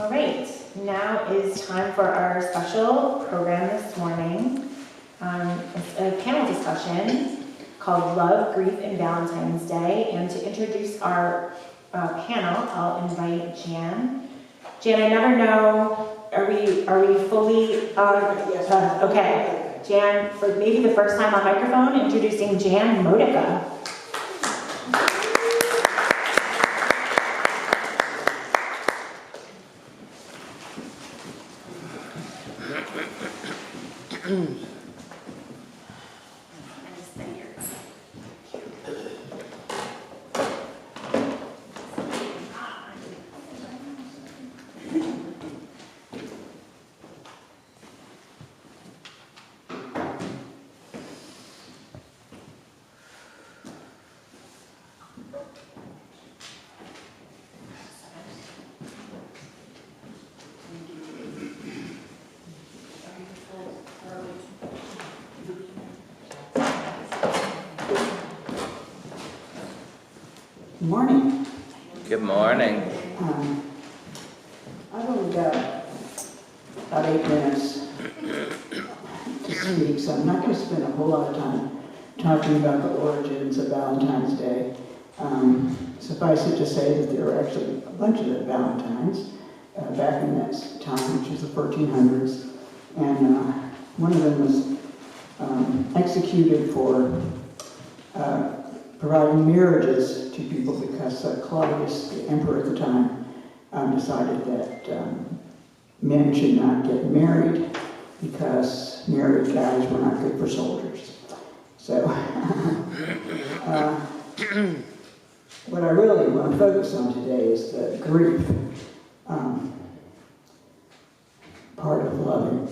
All right, now is time for our special program this morning. It's a panel discussion called Love, Grief, and Valentine's Day. And to introduce our panel, I'll invite Jan. Jan, I never know, are we fully, Yes. Okay. Jan, for maybe the first time on microphone, introducing Jan Modica. Good morning. Good morning. I've only got about 8 minutes to speak, so I'm not going to spend a whole lot of time talking about the origins of Valentine's Day. Suffice it to say that there were actually a bunch of the Valentines back in that time, which is the 1400s, and one of them was executed for providing marriages to people because Claudius, the emperor at the time, decided that men should not get married because married guys were not good for soldiers. So, what I really want to focus on today is the grief part of loving.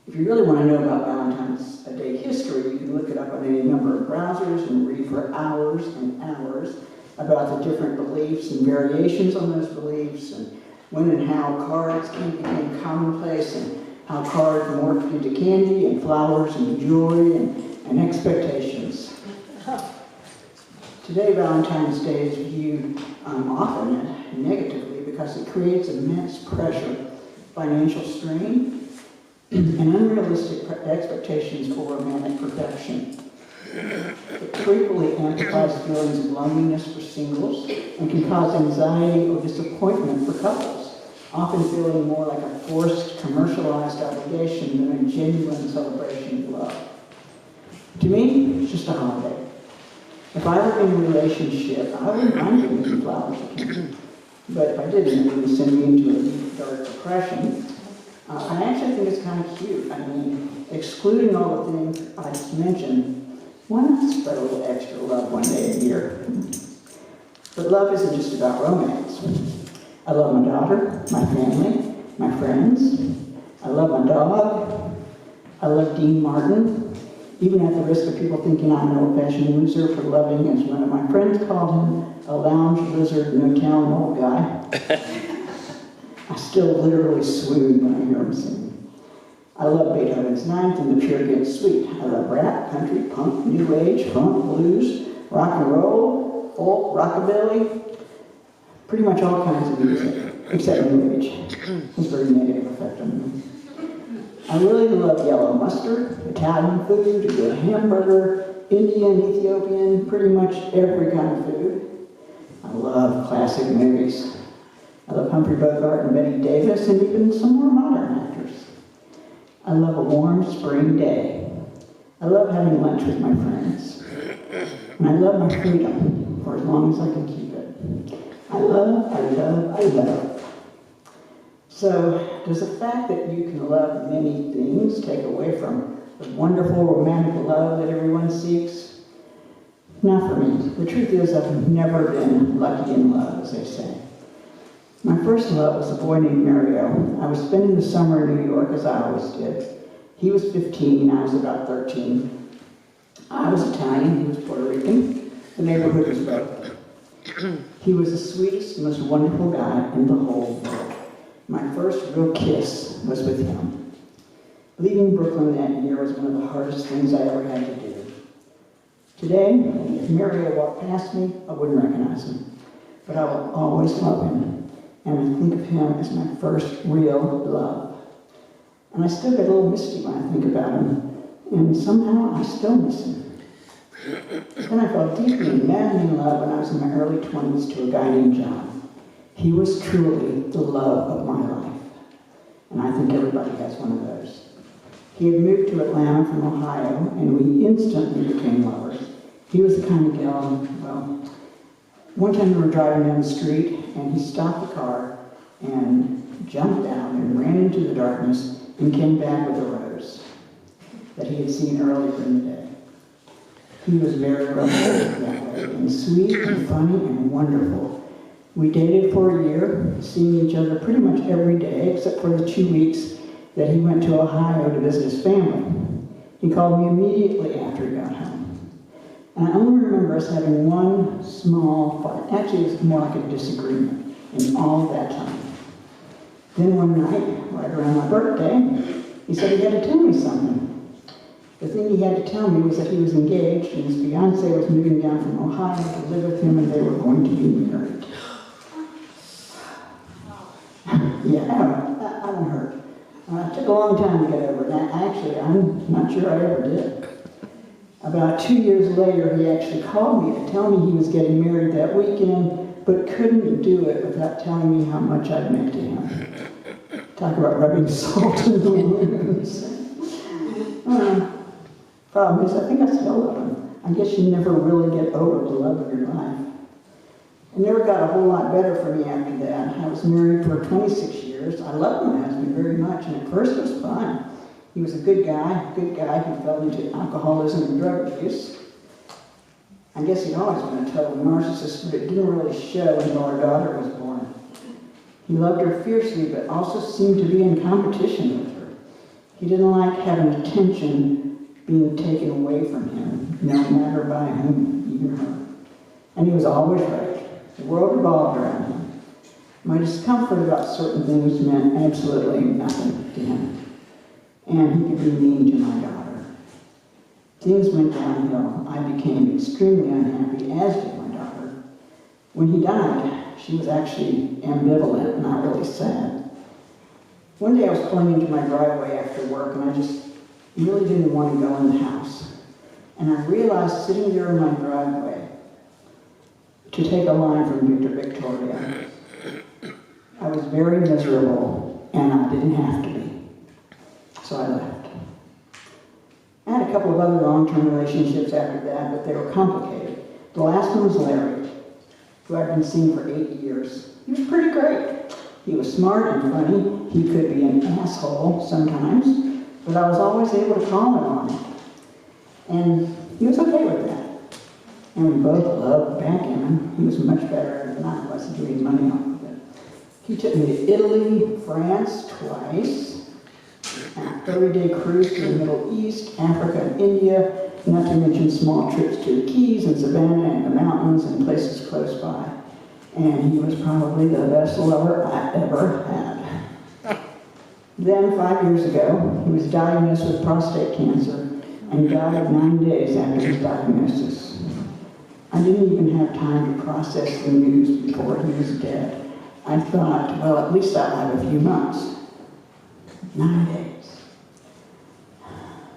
If you really want to know about Valentine's Day history, you can look it up on any number of browsers and read for hours and hours about the different beliefs and variations on those beliefs, and when and how cards became commonplace, and how cards morphed into candy and flowers and joy and expectations. Today, Valentine's Day is viewed often negatively because it creates immense pressure, financial strain, and unrealistic expectations for romantic perfection. It frequently amplifies feelings of loneliness for singles and can cause anxiety or disappointment for couples, often feeling more like a forced, commercialized obligation than a genuine celebration of love. To me, it's just a holiday. If I were in a relationship, I wouldn't mind giving some flowers again. But if I didn't, it would send me into a deep, dark depression. I actually think it's kind of cute. I mean, excluding all the things I just mentioned, why not spread a little extra love one day a year? But love isn't just about romance. I love my daughter, my family, my friends. I love my dog. I love Dean Martin, even at the risk of people thinking I'm an old-fashioned loser for loving, as one of my friends called him, a lounge lizard, no-town old guy. I still literally swoon when I hear him sing. I love Beethoven's Ninth and the Pure Good Suite. I love rap, country, punk, new age, funk, blues, rock and roll, folk, rockabilly, pretty much all kinds of music, except new age. It's a very negative effect on me. I really love yellow mustard, Italian food, a good hamburger, Indian, Ethiopian, pretty much every kind of food. I love classic movies. I love Humphrey Bogart and Betty Davis, and even some more modern actors. I love a warm spring day. I love having lunch with my friends. And I love my freedom for as long as I can keep it. I love, I love, I love. So, does the fact that you can love many things take away from the wonderful romantic love that everyone seeks? Not for me. The truth is, I've never been lucky in love, as they say. My first love was a boy named Mario. I was spending the summer in New York, as I always did. He was 15, I was about 13. I was Italian, he was Puerto Rican. The neighborhood was both. He was the sweetest, most wonderful guy in the whole world. My first real kiss was with him. Leaving Brooklyn that year was one of the hardest things I ever had to do. Today, if Mario walked past me, I wouldn't recognize him. But I will always love him. and I think of him as my first real love. And I still get a little misty when I think about him, and somehow I still miss him. Then I fell deeply and madly in love when I was in my early 20s to a guy named John. He was truly the love of my life, and I think everybody has one of those. He had moved to Atlanta from Ohio, and we instantly became lovers. He was the kind of gal, well, one time we were driving down the street, and he stopped the car and jumped out and ran into the darkness and came back with a rose that he had seen earlier in the day. He was very romantic that way, and sweet and funny and wonderful. We dated for a year, seeing each other pretty much every day, except for the 2 weeks that he went to Ohio to visit his family. He called me immediately after he got home. And I only remember us having one small fight. Actually, it was more like a disagreement in all of that time. Then one night, right around my birthday, he said he had to tell me something. The thing he had to tell me was that he was engaged and his fiancée was moving down from Ohio to live with him and they were going to be married. Yeah, that one hurt. It took a long time to get over it. Actually, I'm not sure I ever did. About 2 years later, he actually called me to tell me he was getting married that weekend, but couldn't do it without telling me how much I'd meant to him. Talk about rubbing salt in the wounds. Problem is, I think I still love him. I guess you never really get over the love of your life. It never got a whole lot better for me after that. I was married for 26 years. I loved my husband very much, and at first it was fun. He was a good guy who fell into alcoholism and drug abuse. I guess he'd always been a total narcissist, but it didn't really show until our daughter was born. He loved her fiercely, but also seemed to be in competition with her. He didn't like having attention being taken away from him, no matter by whom, even her. And he was always right. The world revolved around him. My discomfort about certain things meant absolutely nothing to him. And he could be mean to my daughter. Things went downhill. I became extremely unhappy, as did my daughter. When he died, she was actually ambivalent, not really sad. One day I was pulling into my driveway after work, and I just really didn't want to go in the house. And I realized sitting there in my driveway, to take a line from Victor Victoria, I was very miserable, and I didn't have to be. So I left. I had a couple of other long-term relationships after that, but they were complicated. The last one was Larry, who I'd been seeing for 8 years. He was pretty great. He was smart and funny. He could be an asshole sometimes, but I was always able to call him on it. And he was okay with that. And we both loved backgammon. He was much better than I was doing money off of it. He took me to Italy, France twice, a 30-day cruise to the Middle East, Africa, and India, not to mention small trips to the Keys and Savannah and the mountains and places close by. And he was probably the best lover I ever had. Then, 5 years ago, he was diagnosed with prostate cancer and died 9 days after his diagnosis. I didn't even have time to process the news before he was dead. I thought, well, at least I'll have a few months. 9 days.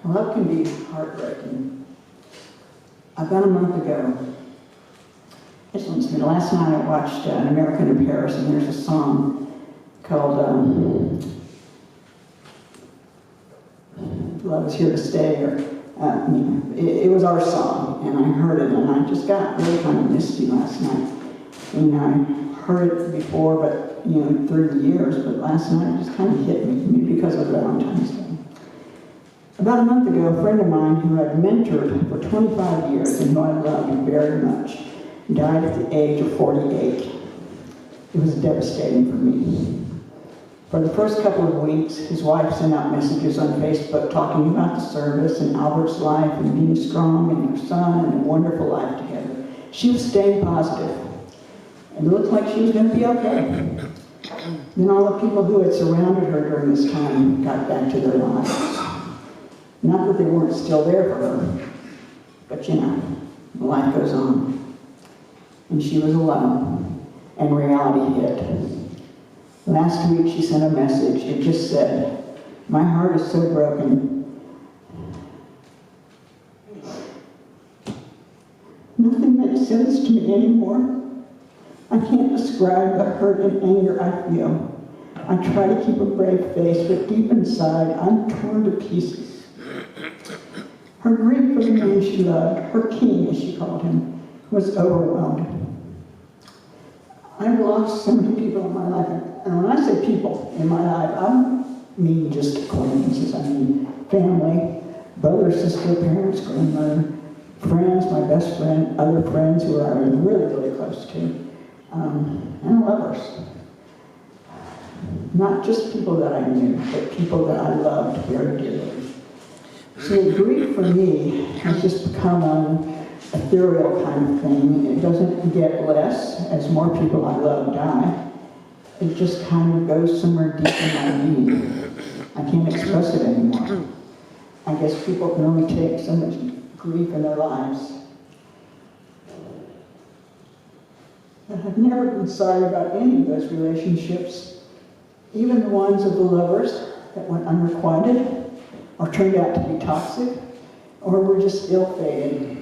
Love can be heartbreaking. About a month ago, last night I watched An American in Paris, and there's a song called Love is Here to Stay, or it was our song, and I heard it, and I just got really kind of misty last night. And I heard it before, but through the years, but last night it just kind of hit me, maybe because of Valentine's Day. About a month ago, a friend of mine who I'd mentored for 25 years and who I loved very much died at the age of 48. It was devastating for me. For the first couple of weeks, his wife sent out messages on Facebook talking about the service and Albert's life and being strong and their son and a wonderful life together. She was staying positive, and it looked like she was going to be okay. Then all the people who had surrounded her during this time got back to their lives. Not that they weren't still there for her, but life goes on. And she was alone, and reality hit. Last week she sent a message. It just said, "My heart is so broken. Nothing makes sense to me anymore. I can't describe the hurt and anger I feel. I try to keep a brave face, but deep inside, I'm torn to pieces." Her grief for the man she loved, her king, as she called him, was overwhelmed. I've lost so many people in my life, and when I say people in my life, I don't mean just acquaintances. I mean family, brother, sister, parents, grandmother, friends, my best friend, other friends who I was really, really close to, and lovers. Not just people that I knew, but people that I loved very dearly. See, grief for me has just become an ethereal kind of thing. It doesn't get less as more people I love die. It just kind of goes somewhere deep in my being. I can't express it anymore. I guess people can only take so much grief in their lives. But I've never been sorry about any of those relationships, even the ones of the lovers that went unrequited, or turned out to be toxic, or were just ill-fated.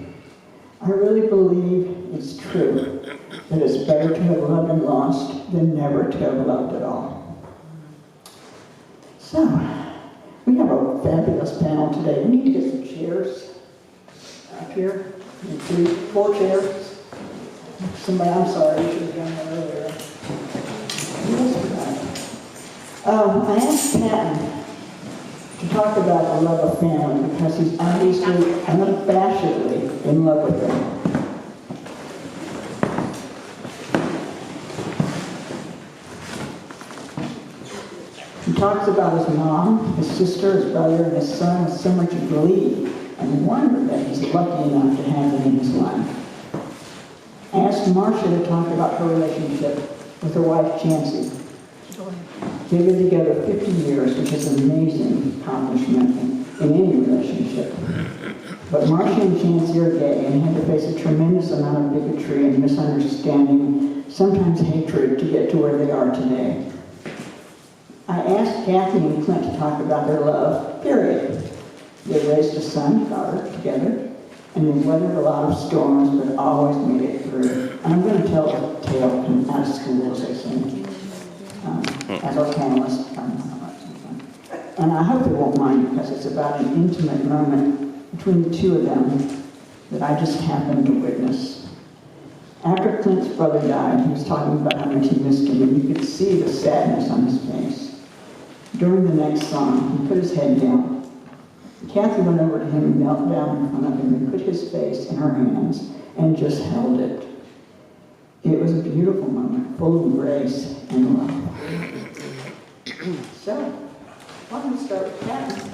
I really believe it's true that it's better to have loved and lost than never to have loved at all. So, we have a fabulous panel today. We need to get some chairs up here. 3, 4 chairs. Somebody, I'm sorry, you should have done that earlier. I asked Patton to talk about the love of family because he's obviously unabashedly in love with them. He talks about his mom, his sister, his brother, and his son with so much glee and wonder that he's lucky enough to have them in his life. I asked Marsha to talk about her relationship with her wife, Chancey. They've been together 50 years, which is an amazing accomplishment in any relationship. But Marsha and Chancey are gay and had to face a tremendous amount of bigotry and misunderstanding, sometimes hatred, to get to where they are today. I asked Kathy and Clint to talk about their love, period. They raised a son, daughter, together, and they weathered a lot of storms, but always made it through. And I'm going to tell a tale from out of school, as they say. As our panelists, and I hope they won't mind because it's about an intimate moment between the two of them that I just happened to witness. After Clint's brother died, he was talking about how much he missed him, and you could see the sadness on his face. During the next song, he put his head down. Kathy went over to him and knelt down in front of him and put his face in her hands and just held it. It was a beautiful moment, full of grace and love. So, why don't we start with Patton?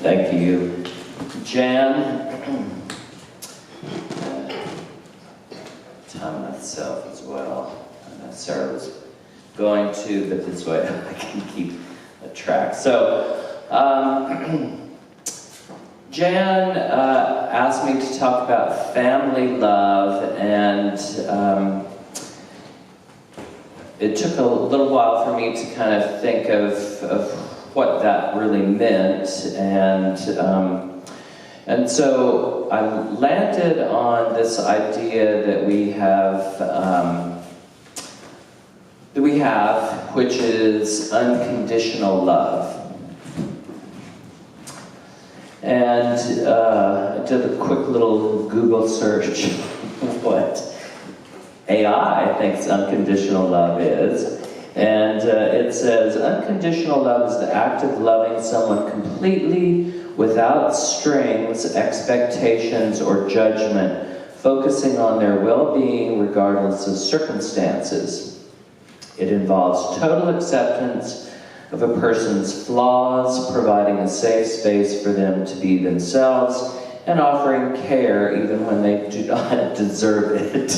Thank you, Jan. Time myself as well. I know Sarah was going to, but this way I can keep a track. So, Jan asked me to talk about family love, and it took a little while for me to kind of think of what that really meant, and so I landed on this idea that we have, which is unconditional love. And I did a quick little Google search of what AI thinks unconditional love is. And it says, unconditional love is the act of loving someone completely without strings, expectations, or judgment, focusing on their well-being regardless of circumstances. It involves total acceptance of a person's flaws, providing a safe space for them to be themselves, and offering care even when they do not deserve it.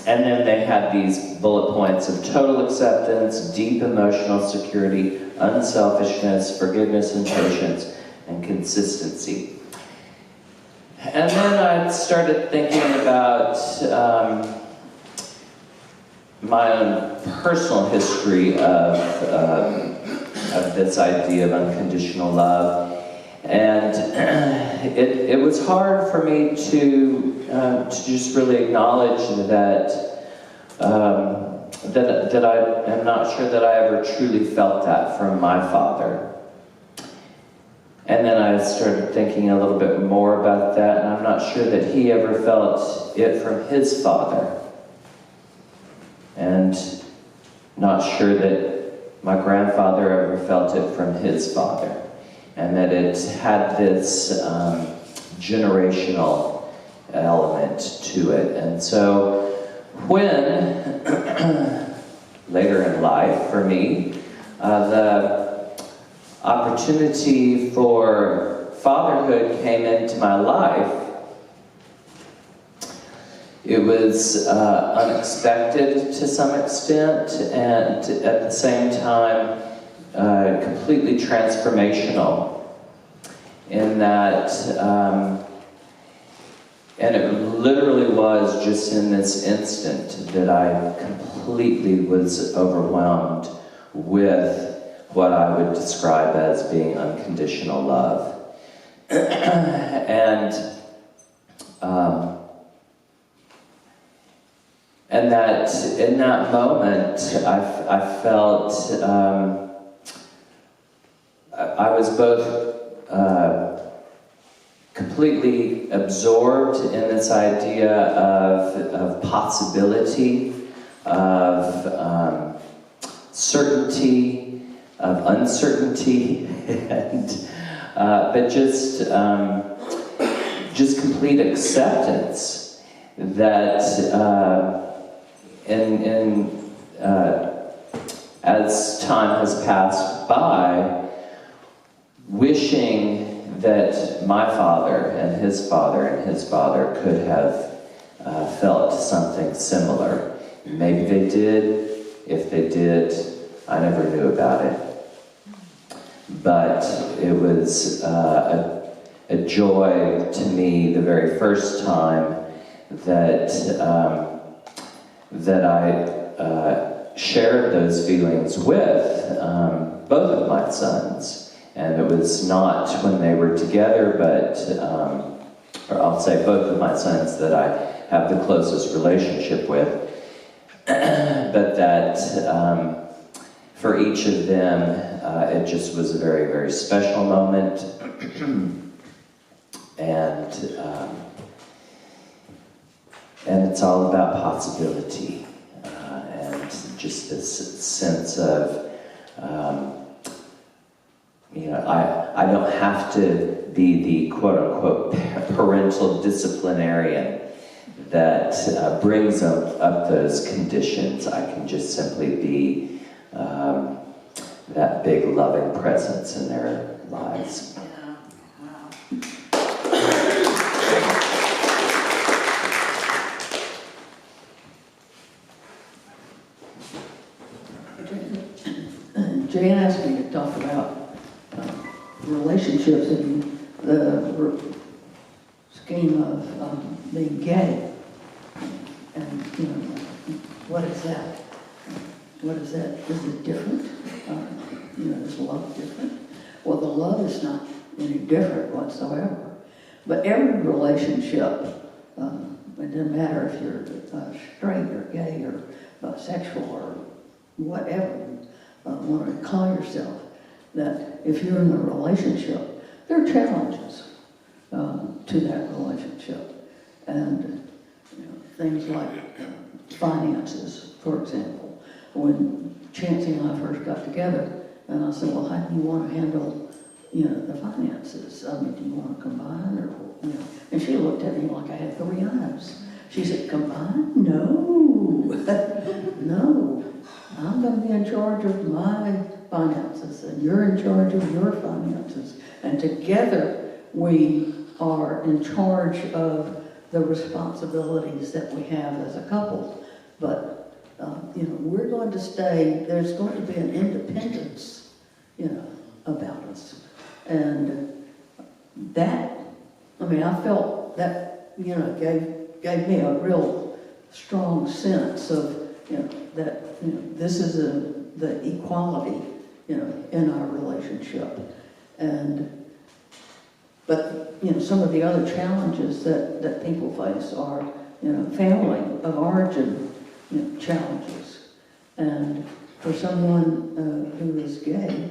And then they had these bullet points of total acceptance, deep emotional security, unselfishness, forgiveness and patience, and consistency. And then I started thinking about my own personal history of this idea of unconditional love. And it was hard for me to just really acknowledge that that I am not sure that I ever truly felt that from my father. And then I started thinking a little bit more about that, and I'm not sure that he ever felt it from his father. And not sure that my grandfather ever felt it from his father. And that it had this generational element to it. And so when, later in life for me, the opportunity for fatherhood came into my life, it was unexpected to some extent, and at the same time, completely transformational in that, and it literally was just in this instant that I completely was overwhelmed with what I would describe as being unconditional love. And that in that moment, I felt I was both completely absorbed in this idea of possibility, of certainty, of uncertainty, and but just complete acceptance that as time has passed by, wishing that my father and his father and his father could have felt something similar. Maybe they did. If they did, I never knew about it. But it was a joy to me the very first time that I shared those feelings with both of my sons. And it was not when they were together, but, or I'll say both of my sons that I have the closest relationship with, but that for each of them, it just was a very, very special moment. And it's all about possibility, and just this sense of, I don't have to be the quote-unquote parental disciplinarian that brings up those conditions. I can just simply be that big loving presence in their lives. Jan asked me to talk about relationships and the scheme of being gay. And, what is that? What is that? Is it different? Is love different? Well, the love is not any different whatsoever. But every relationship, it doesn't matter if you're straight or gay or bisexual or whatever you want to call yourself, that if you're in a relationship, there are challenges to that relationship. And things like finances, for example. When Chancey and I first got together, and I said, well, how do you want to handle, the finances? I mean, do you want to combine or, And she looked at me like I had 3 eyes. She said, combine? No. No. I'm going to be in charge of my finances, and you're in charge of your finances. And together, we are in charge of the responsibilities that we have as a couple. But, we're going to stay, there's going to be an independence, about us. And that, I felt that, gave me a real strong sense of, that, this is the equality, in our relationship. But some of the other challenges that people face are, family of origin, challenges. And for someone who is gay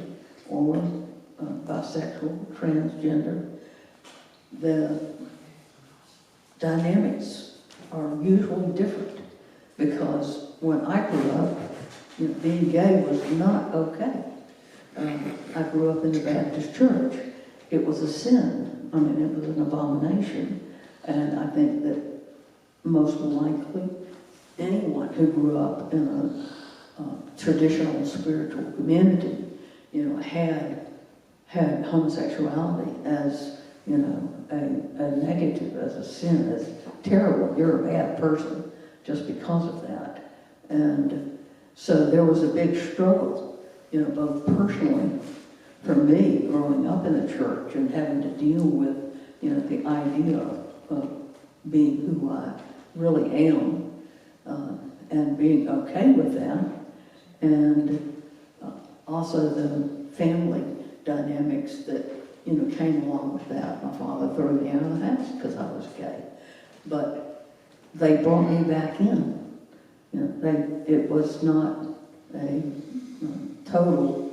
or bisexual, transgender, the dynamics are usually different. Because when I grew up, being gay was not okay. I grew up in the Baptist church. It was a sin. It was an abomination. And I think that most likely anyone who grew up in a traditional spiritual community, had homosexuality as, a negative, as a sin, as terrible. You're a bad person just because of that. And so there was a big struggle, both personally for me growing up in the church and having to deal with, the idea of being who I really am, and being okay with that. And also the family dynamics that, came along with that. My father threw me out of the house because I was gay. But they brought me back in. It was not a total,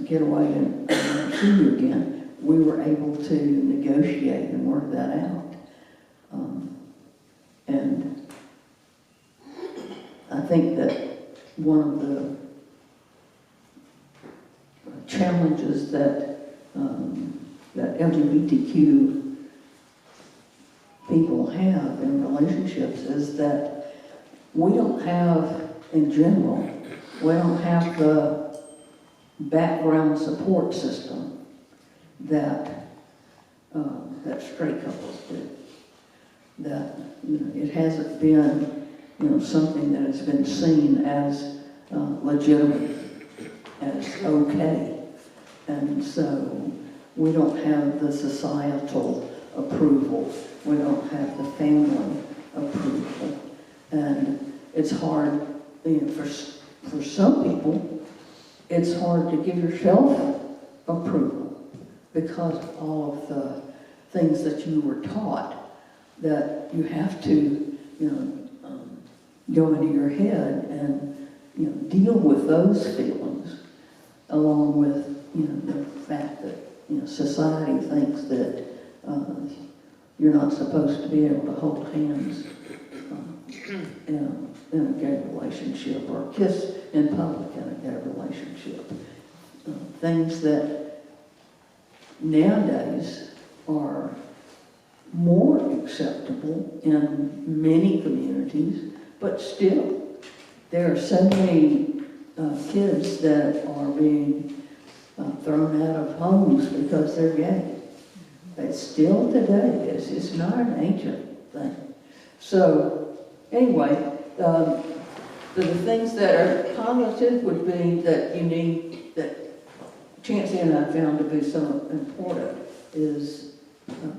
get away and see you again. We were able to negotiate and work that out. And I think that one of the challenges that LGBTQ people have in relationships is that we don't have, in general, we don't have the background support system that straight couples do. That it hasn't been something that has been seen as legitimate, as okay, and so we don't have the societal approval. We don't have the family approval, and it's hard. For some people, it's hard to give yourself approval because of all of the things that you were taught that you have to, go into your head and, deal with those feelings, along with, the fact that, society thinks that you're not supposed to be able to hold hands in a gay relationship or kiss in public in a gay relationship. Things that nowadays are more acceptable in many communities, but still, there are so many kids that are being thrown out of homes because they're gay. It's still today. It's not an ancient thing. So, anyway, the things that are cognitive would be that you need, that Chancey and I found to be so important, is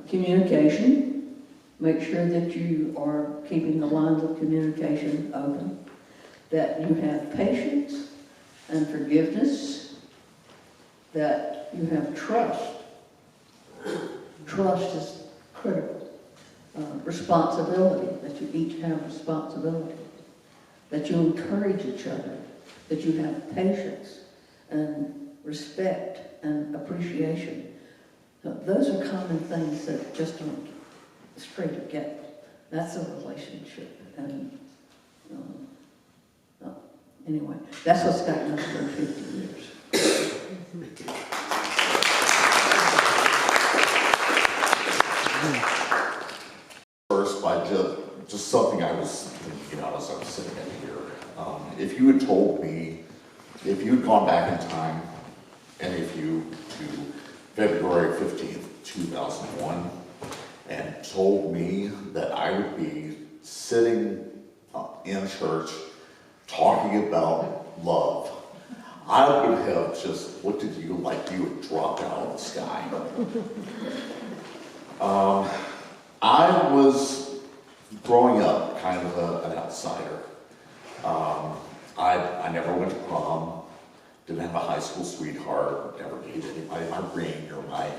communication. Make sure that you are keeping the lines of communication open, that you have patience and forgiveness, that you have trust. Trust is critical. Responsibility, that you each have responsibility, that you encourage each other, that you have patience and respect and appreciation. Those are common things that just don't straight get. That's a relationship. And anyway, that's what's gotten us for 50 years. First, by just something I was thinking about as I was sitting in here. If you had told me, if you'd gone back in time, and if you to February 15th, 2001, and told me that I would be sitting in church talking about love, I would have just looked at you like you had dropped out of the sky. I was growing up kind of an outsider. I never went to prom, didn't have a high school sweetheart, never gave anybody my ring or my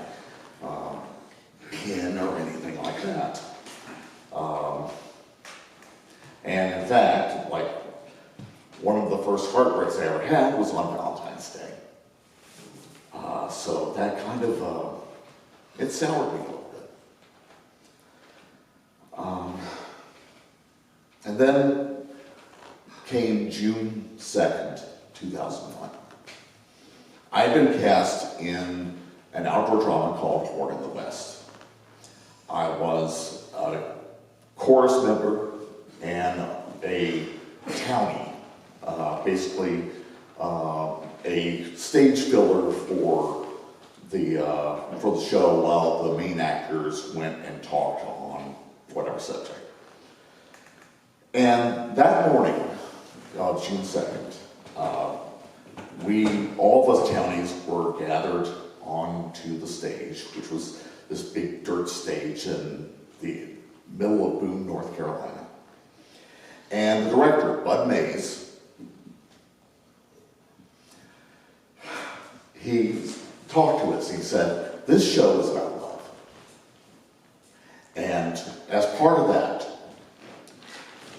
pin or anything like that. And in fact, like, one of the first heartbreaks I ever had was on Valentine's Day. So that kind of, it soured me a little bit. And then came June 2nd, 2001. I had been cast in an outdoor drama called Horn in the West. I was a chorus member and a townie, basically a stage filler for the show while the main actors went and talked on whatever subject. And that morning of June 2nd, all of us townies were gathered onto the stage, which was this big dirt stage in the middle of Boone, North Carolina. And the director, Bud Mays, he talked to us. He said, "This show is about love. And as part of that,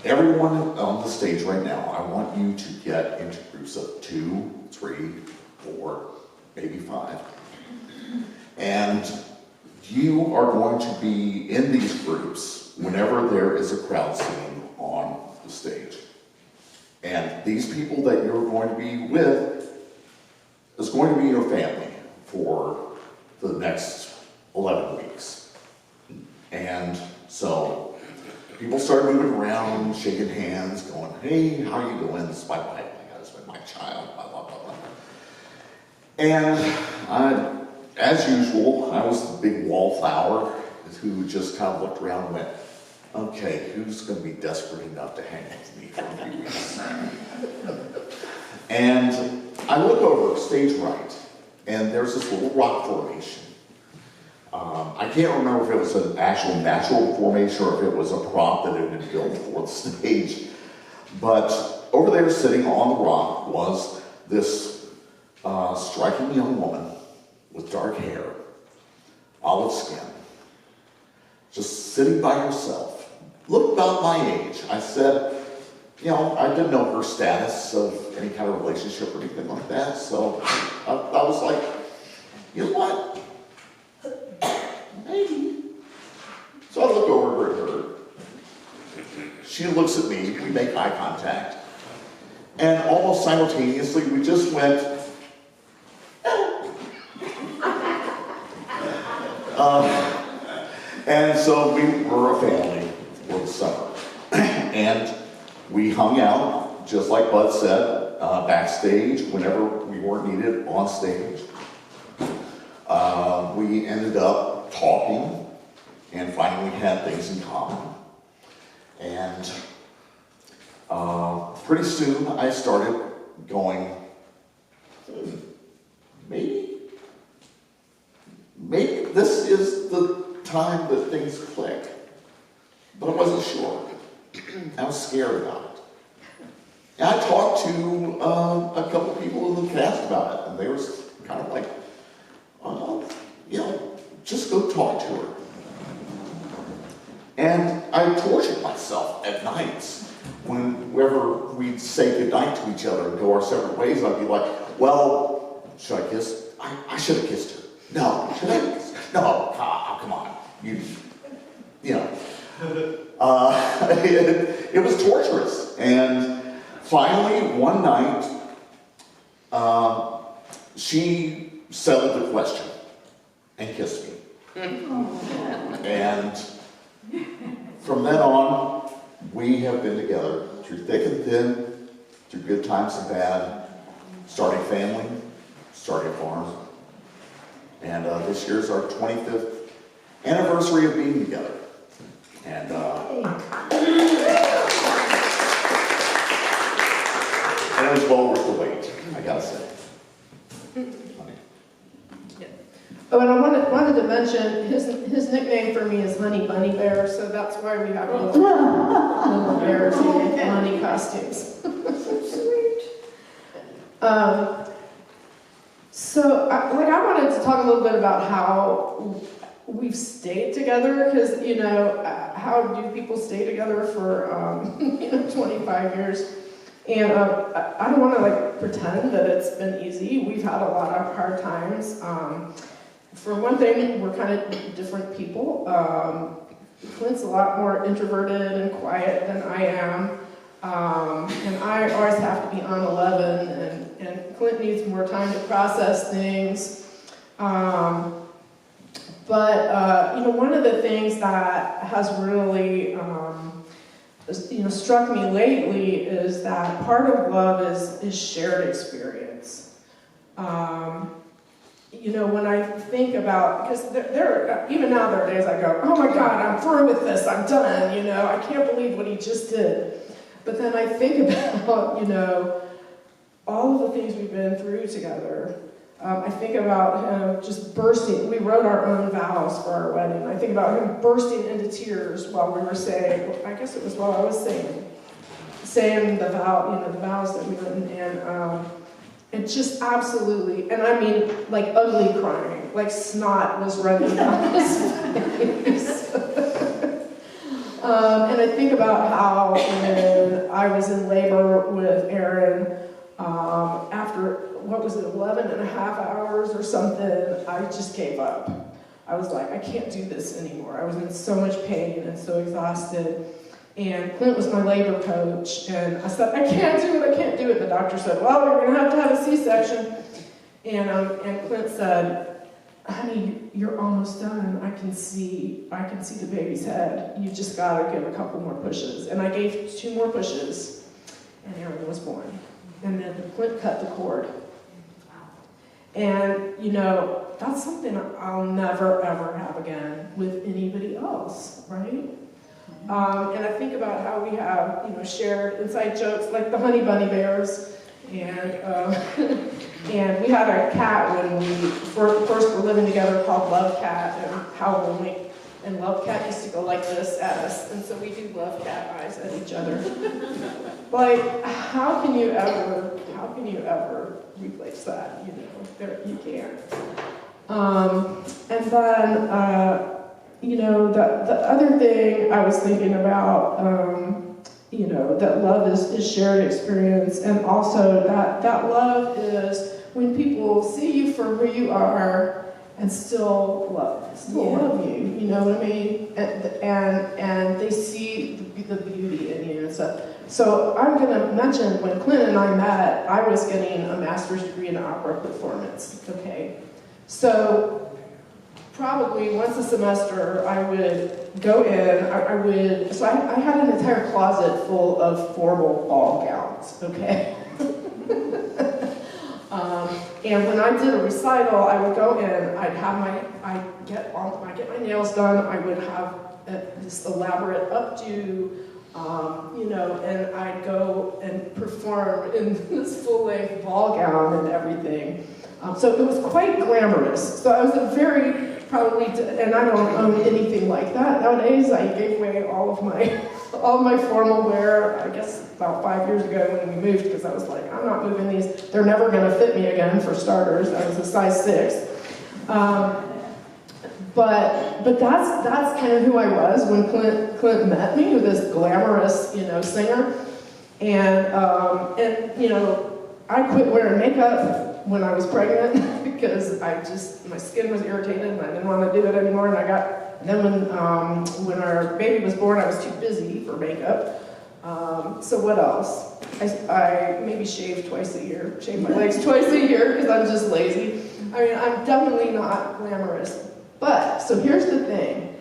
everyone on the stage right now, I want you to get into groups of 2, 3, 4, maybe 5. And you are going to be in these groups whenever there is a crowd scene on the stage. And these people that you're going to be with is going to be your family for the next 11 weeks. And so people started moving around, shaking hands, going, "Hey, how are you doing? This is my wife, my husband, my child, blah, blah, blah, blah." And as usual, I was the big wallflower who just kind of looked around and went, "Okay, who's going to be desperate enough to hang with me for a few weeks?" And I look over stage right, and there's this little rock formation. I can't remember if it was an actual natural formation or if it was a prop that had been built for the stage. But over there sitting on the rock was this striking young woman with dark hair, olive skin, just sitting by herself, looked about my age. I said, I didn't know her status of any kind of relationship or anything like that, so I was like, you know what? Maybe. So I look over at her. She looks at me, we make eye contact, and almost simultaneously we just went, and so we were a family for the summer. And we hung out, just like Bud said, backstage whenever we weren't needed on stage. We ended up talking and finding we had things in common. And pretty soon I started going, maybe this is the time that things click. But I wasn't sure. I was scared about it. And I talked to a couple people in the cast about it, and they were kind of like, just go talk to her. And I tortured myself at nights. Whenever we'd say goodnight to each other and go our separate ways, I'd be like, well, should I kiss? I should have kissed her. No, should I have kissed her? No, come on. It was torturous. And finally, one night, she settled the question and kissed me. And from then on, we have been together through thick and thin, through good times and bad, starting family, starting a farm. And this year's our 25th anniversary of being together. And It was well worth the wait, I gotta say. Honey. Oh, and I wanted to mention, his nickname for me is Honey Bunny Bear, so that's why we have little bears in bunny costumes. So I wanted to talk a little bit about how we've stayed together, because, how do people stay together for, 25 years? And I don't want to pretend that it's been easy. We've had a lot of hard times. For one thing, we're kind of different people. Clint's a lot more introverted and quiet than I am. And I always have to be on 11, and Clint needs more time to process things. But one of the things that has really, struck me lately is that part of love is shared experience. When I think about, because even now there are days I go, oh my God, I'm through with this, I'm done, I can't believe what he just did. But then I think about, all of the things we've been through together. I think about him just bursting. We wrote our own vows for our wedding. I think about him bursting into tears while we were saying, I guess it was while I was saying the vows that we written, and just absolutely, and I mean ugly crying, snot was running down his face. And I think about how when I was in labor with Aaron, after, 11 and a half hours or something, I just gave up. I was like, I can't do this anymore. I was in so much pain and so exhausted. And Clint was my labor coach, and I said, I can't do it. And the doctor said, well, you're going to have a C-section. And Clint said, honey, you're almost done. I can see the baby's head. You just got to give a couple more pushes. And I gave 2 more pushes, and Aaron was born. And then Clint cut the cord. And, that's something I'll never, ever have again with anybody else, right? And I think about how we have, shared inside jokes like the Honey Bunny Bears. And and we had a cat when we first were living together called Love Cat, and how lonely. And Love Cat used to go like this at us, and so we do Love Cat eyes at each other. How can you ever replace that? You can't. And then, the other thing I was thinking about, that love is shared experience, and also that love is when people see you for who you are and still love you, you know what I mean? And they see the beauty in you and stuff. So I'm going to mention when Clint and I met, I was getting a master's degree in opera performance, okay? So probably once a semester, I would go in, I had an entire closet full of formal ball gowns, okay? And when I did a recital, I would go in, I'd get my nails done, I would have this elaborate updo, and I'd go and perform in this full-length ball gown and everything. So it was quite glamorous. So I was and I don't own anything like that nowadays. I gave away all of my formal wear, I guess about 5 years ago when we moved, because I was like, I'm not moving these. They're never going to fit me again, for starters. I was a size 6. But that's kind of who I was when Clint met me, with this glamorous, singer. And I quit wearing makeup when I was pregnant because my skin was irritated and I didn't want to do it anymore. And then when our baby was born, I was too busy for makeup. So what else? I maybe shave twice a year, shave my legs twice a year because I'm just lazy. I mean, I'm definitely not glamorous. But, so here's the thing.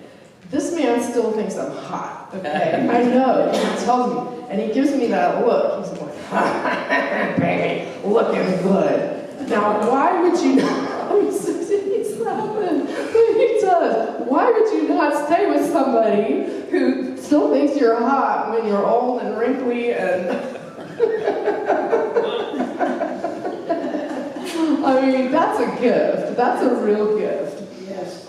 This man still thinks I'm hot, okay? I know, he tells me, and he gives me that look. He's like, baby, looking good. Now, why would you not, he's laughing, he does. Why would you not stay with somebody who still thinks you're hot when you're old and wrinkly and I mean, that's a gift. That's a real gift. Yes.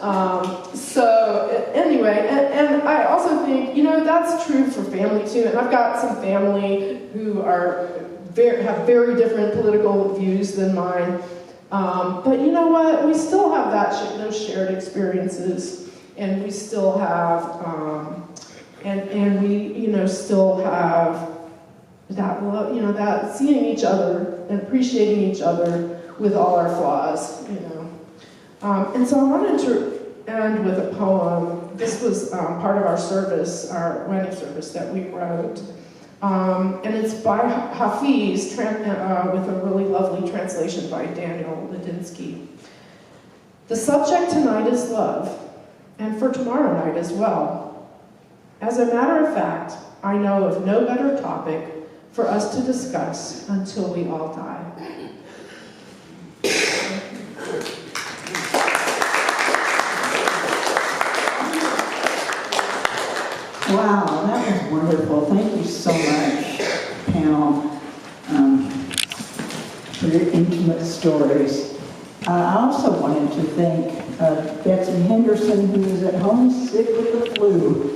Anyway, and I also think, that's true for family too. And I've got some family who have very different political views than mine. But you know what? We still have those shared experiences, and we still have, and we, still have that love, that seeing each other and appreciating each other with all our flaws, And so I wanted to end with a poem. This was part of our service, our wedding service that we wrote. And it's by Hafiz, with a really lovely translation by Daniel Ladinsky. The subject tonight is love, and for tomorrow night as well. As a matter of fact, I know of no better topic for us to discuss until we all die. Wow, that was wonderful. Thank you so much, panel, for your intimate stories. I also wanted to thank Betsy Henderson, who is at home sick with the flu.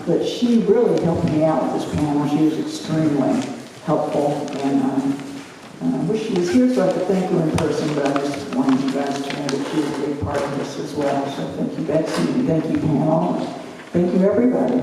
But she really helped me out with this panel. She was extremely helpful, and I wish she was here so I could thank her in person, but I just wanted you guys to know that she was a big part of this as well. So thank you, Betsy, and thank you, panel. Thank you, everybody.